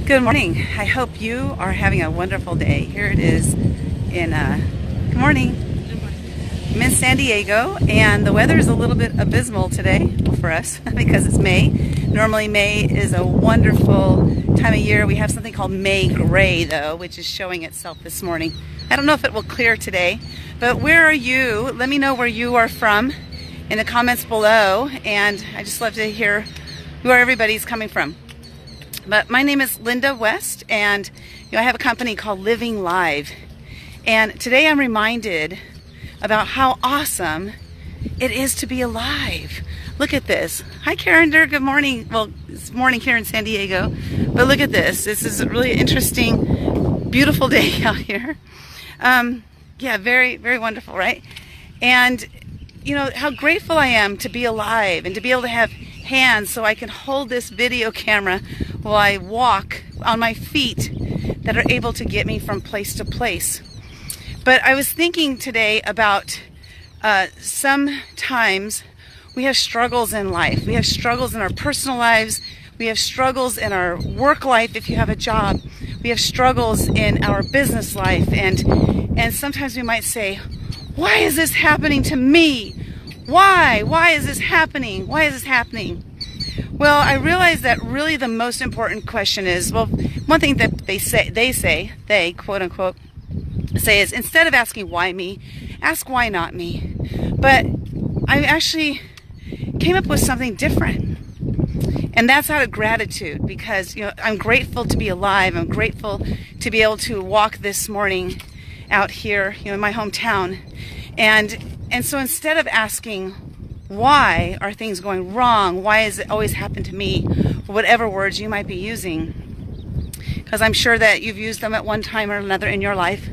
Good morning. I hope you are having a wonderful day. Here it is in, good morning. I'm in San Diego, and the weather is a little bit abysmal today for us because it's May. Normally May is a wonderful time of year. We have something called May gray though, which is showing itself this morning. I don't know if it will clear today, but where are you? Let me know where you are from in the comments below, and I just love to hear where everybody's coming from. But my name is Linda West, and I have a company called Living Live. And today I'm reminded about how awesome it is to be alive. Look at this. Hi, Carrinder. Good morning. Well, it's morning here in San Diego. But look at this. This is a really interesting, beautiful day out here. Yeah, very, very wonderful, right? And you know how grateful I am to be alive and to be able to have hands so I can hold this video camera while I walk on my feet that are able to get me from place to place. But I was thinking today about sometimes we have struggles in life. We have struggles in our personal lives. We have struggles in our work life if you have a job. We have struggles in our business life. And sometimes we might say, why is this happening to me? Why? Why is this happening? Why is this happening? Well, I realize that really the most important question is, well, one thing that they quote unquote say is, instead of asking why me, ask why not me. But I actually came up with something different. And that's out of gratitude, because I'm grateful to be alive. I'm grateful to be able to walk this morning out here, in my hometown. And so instead of asking why are things going wrong, why has it always happened to me, or whatever words you might be using, because I'm sure that you've used them at one time or another in your life.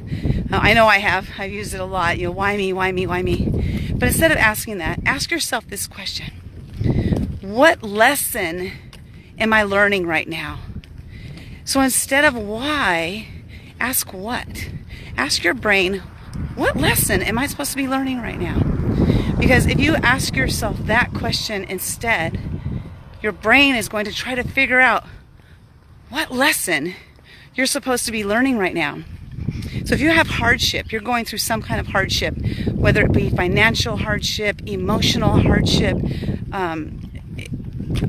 I know I have. I've used it a lot. Why me, why me, why me? But instead of asking that, ask yourself this question. What lesson am I learning right now? So instead of why, ask what. Ask your brain, what lesson am I supposed to be learning right now? Because if you ask yourself that question instead, your brain is going to try to figure out what lesson you're supposed to be learning right now. So if you have hardship, you're going through some kind of hardship, whether it be financial hardship, emotional hardship,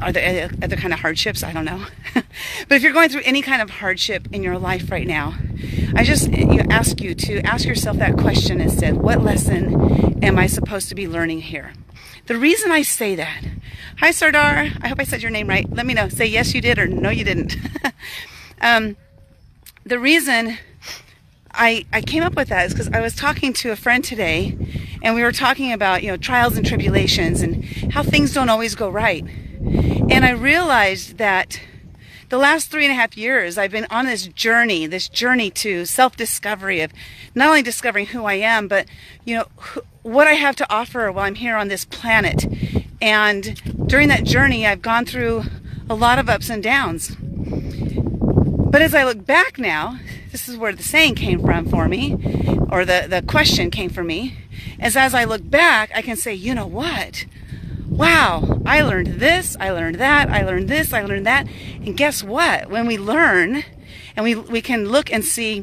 are there other kind of hardships? I don't know. But if you're going through any kind of hardship in your life right now, I just ask you to ask yourself that question instead. What lesson am I supposed to be learning here? The reason I say that, hi Sardar, I hope I said your name right. Let me know. Say yes you did or no you didn't. The reason I came up with that is because I was talking to a friend today, and we were talking about trials and tribulations and how things don't always go right. And I realized that the last 3.5 years I've been on this journey to self-discovery of not only discovering who I am, but what I have to offer while I'm here on this planet. And during that journey I've gone through a lot of ups and downs. But as I look back now, this is where the saying came from for me, or the question came for me, as I look back I can say, you know what? Wow, I learned this, I learned that, I learned this, I learned that. And guess what? When we learn, and we can look and see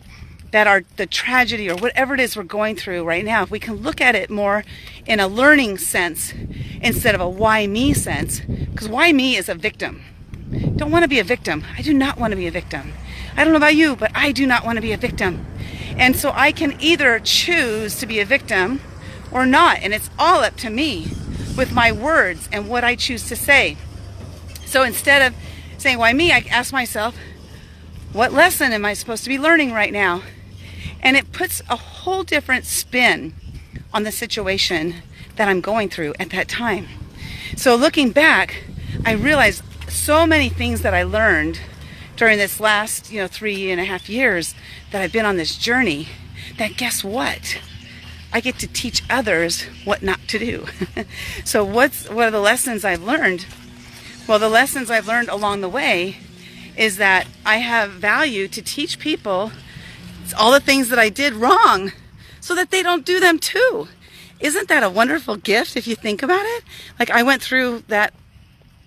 that the tragedy or whatever it is we're going through right now, if we can look at it more in a learning sense instead of a why me sense, because why me is a victim. Don't want to be a victim. I do not want to be a victim. I don't know about you, but I do not want to be a victim. And so I can either choose to be a victim or not, and it's all up to me with my words and what I choose to say. So instead of saying why me, I ask myself, what lesson am I supposed to be learning right now? And it puts a whole different spin on the situation that I'm going through at that time. So looking back, I realized so many things that I learned during this last 3.5 years that I've been on this journey, that guess what? I get to teach others what not to do. So what are the lessons I've learned? Well, the lessons I've learned along the way is that I have value to teach people all the things that I did wrong so that they don't do them too. Isn't that a wonderful gift if you think about it? Like I went through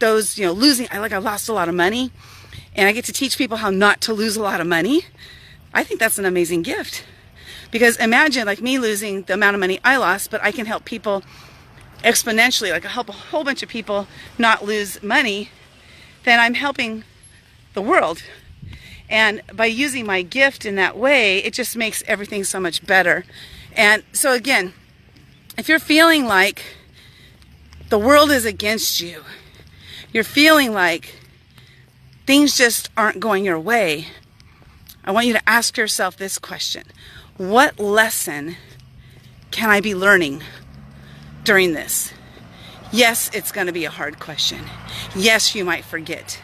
losing, I lost a lot of money. and I get to teach people how not to lose a lot of money, I think that's an amazing gift. Because imagine like me losing the amount of money I lost, but I can help people exponentially, like help a whole bunch of people not lose money, then I'm helping the world. And by using my gift in that way, it just makes everything so much better. And so again, if you're feeling like the world is against you, you're feeling like things just aren't going your way, I want you to ask yourself this question. What lesson can I be learning during this? Yes, it's going to be a hard question. Yes, you might forget.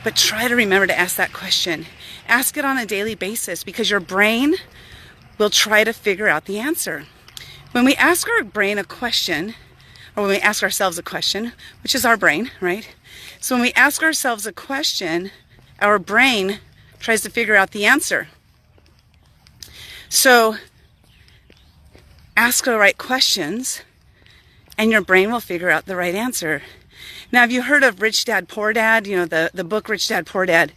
But try to remember to ask that question. Ask it on a daily basis, because your brain will try to figure out the answer. When we ask our brain a question, or when we ask ourselves a question, which is our brain, right? So when we ask ourselves a question, our brain tries to figure out the answer. So ask the right questions, and your brain will figure out the right answer. Now, have you heard of Rich Dad, Poor Dad? You know, the book Rich Dad, Poor Dad.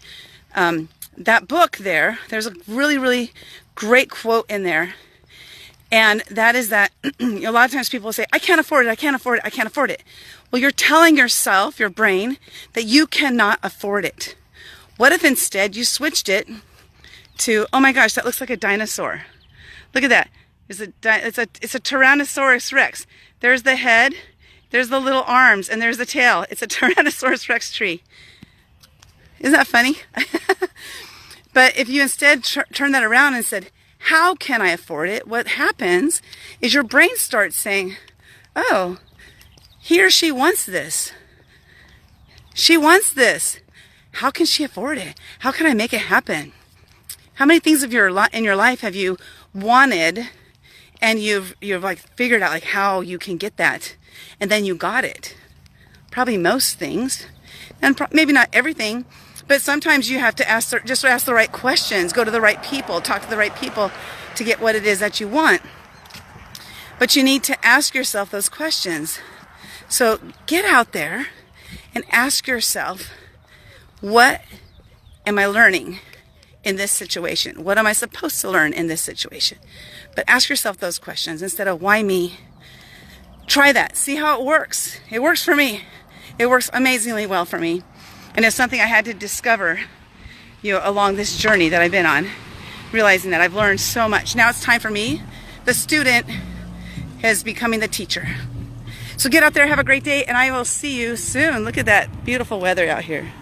That book there's a really, really great quote in there. And that is that a lot of times people say, I can't afford it, I can't afford it, I can't afford it. Well, you're telling yourself, your brain, that you cannot afford it. What if instead you switched it to, oh my gosh, that looks like a dinosaur. Look at that. It's a Tyrannosaurus Rex. There's the head, there's the little arms, and there's the tail. It's a Tyrannosaurus Rex tree. Isn't that funny? But if you instead turn that around and said, how can I afford it? What happens is your brain starts saying, oh, he or she wants this. She wants this. How can she afford it? How can I make it happen? How many things in your life have you wanted, and you've like figured out like how you can get that, and then you got it? Probably most things, and maybe not everything, but sometimes you have to ask the right questions, go to the right people, talk to the right people to get what it is that you want. But you need to ask yourself those questions. So get out there and ask yourself, what am I learning in this situation? What am I supposed to learn in this situation? But ask yourself those questions instead of why me. Try that. See how it works. It works for me. It works amazingly well for me. And it's something I had to discover, along this journey that I've been on, realizing that I've learned so much. Now it's time for me, the student, is becoming the teacher. So get out there, have a great day, and I will see you soon. Look at that beautiful weather out here.